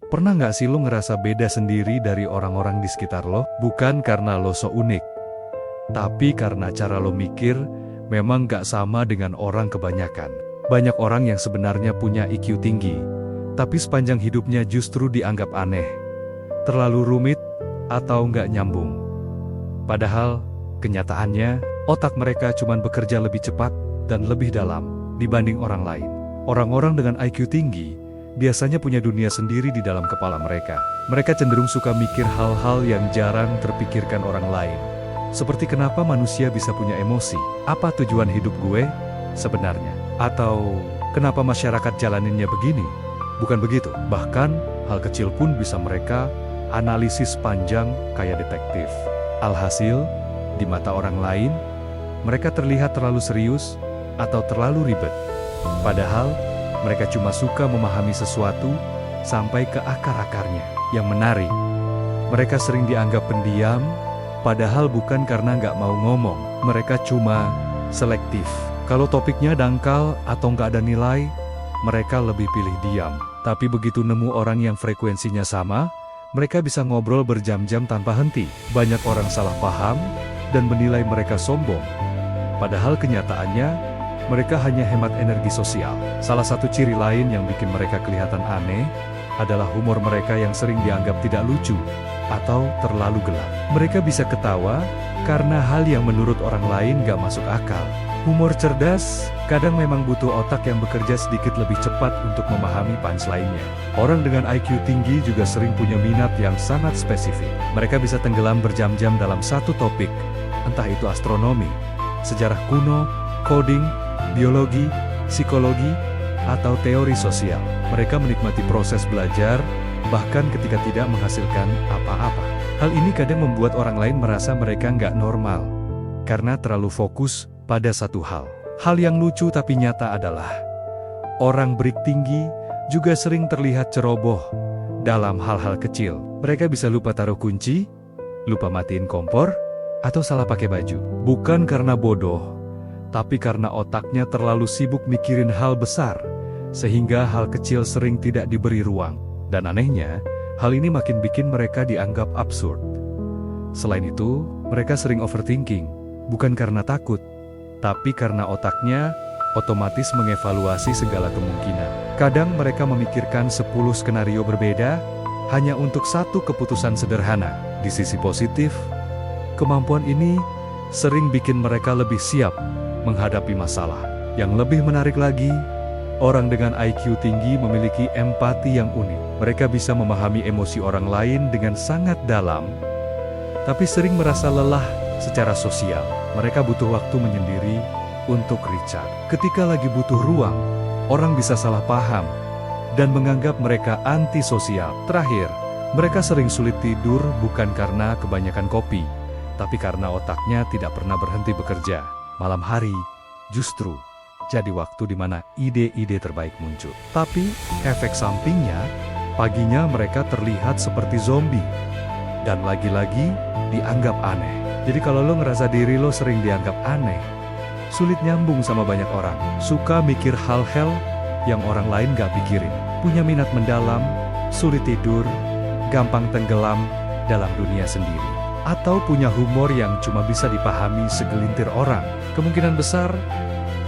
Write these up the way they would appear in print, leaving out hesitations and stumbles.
Pernah nggak sih lo ngerasa beda sendiri dari orang-orang di sekitar lo? Bukan karena lo so unik, tapi karena cara lo mikir memang nggak sama dengan orang kebanyakan. Banyak orang yang sebenarnya punya IQ tinggi, tapi sepanjang hidupnya justru dianggap aneh, terlalu rumit, atau nggak nyambung. Padahal, kenyataannya, otak mereka cuma bekerja lebih cepat dan lebih dalam dibanding orang lain. Orang-orang dengan IQ tinggi biasanya punya dunia sendiri di dalam kepala mereka. Mereka cenderung suka mikir hal-hal yang jarang terpikirkan orang lain. Seperti kenapa manusia bisa punya emosi? Apa tujuan hidup gue sebenarnya? Atau kenapa masyarakat jalaninnya begini? Bukan begitu. Bahkan hal kecil pun bisa mereka analisis panjang kayak detektif. Alhasil, di mata orang lain, mereka terlihat terlalu serius atau terlalu ribet. Padahal, mereka cuma suka memahami sesuatu sampai ke akar-akarnya. Yang menarik, mereka sering dianggap pendiam, padahal bukan karena nggak mau ngomong. Mereka cuma selektif. Kalau topiknya dangkal atau nggak ada nilai, mereka lebih pilih diam. Tapi begitu nemu orang yang frekuensinya sama, mereka bisa ngobrol berjam-jam tanpa henti. Banyak orang salah paham dan menilai mereka sombong. Padahal kenyataannya, mereka hanya hemat energi sosial. Salah satu ciri lain yang bikin mereka kelihatan aneh adalah humor mereka yang sering dianggap tidak lucu atau terlalu gelap. Mereka bisa ketawa karena hal yang menurut orang lain gak masuk akal. Humor cerdas kadang memang butuh otak yang bekerja sedikit lebih cepat untuk memahami punchline-nya. Orang dengan IQ tinggi juga sering punya minat yang sangat spesifik. Mereka bisa tenggelam berjam-jam dalam satu topik, entah itu astronomi, sejarah kuno, coding, biologi, psikologi, atau teori sosial. Mereka menikmati proses belajar, bahkan ketika tidak menghasilkan apa-apa. Hal ini kadang membuat orang lain merasa mereka nggak normal, karena terlalu fokus pada satu hal. Hal yang lucu tapi nyata adalah, orang berik tinggi juga sering terlihat ceroboh dalam hal-hal kecil. Mereka bisa lupa taruh kunci, lupa matiin kompor, atau salah pakai baju. Bukan karena bodoh, tapi karena otaknya terlalu sibuk mikirin hal besar, sehingga hal kecil sering tidak diberi ruang. Dan anehnya, hal ini makin bikin mereka dianggap absurd. Selain itu, mereka sering overthinking, bukan karena takut, tapi karena otaknya otomatis mengevaluasi segala kemungkinan. Kadang mereka memikirkan 10 skenario berbeda, hanya untuk satu keputusan sederhana. Di sisi positif, kemampuan ini sering bikin mereka lebih siap menghadapi masalah. Yang lebih menarik lagi, orang dengan IQ tinggi memiliki empati yang unik. Mereka bisa memahami emosi orang lain dengan sangat dalam, tapi sering merasa lelah secara sosial. Mereka butuh waktu menyendiri untuk recharge. Ketika lagi butuh ruang, orang bisa salah paham dan menganggap mereka antisosial. Terakhir, mereka sering sulit tidur bukan karena kebanyakan kopi, tapi karena otaknya tidak pernah berhenti bekerja. Malam hari justru jadi waktu di mana ide-ide terbaik muncul. Tapi efek sampingnya, paginya mereka terlihat seperti zombie dan lagi-lagi dianggap aneh. Jadi kalau lo ngerasa diri lo sering dianggap aneh, sulit nyambung sama banyak orang, suka mikir hal-hal yang orang lain gak pikirin, punya minat mendalam, sulit tidur, gampang tenggelam dalam dunia sendiri, atau punya humor yang cuma bisa dipahami segelintir orang, kemungkinan besar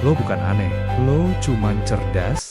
lo bukan aneh, lo cuman cerdas,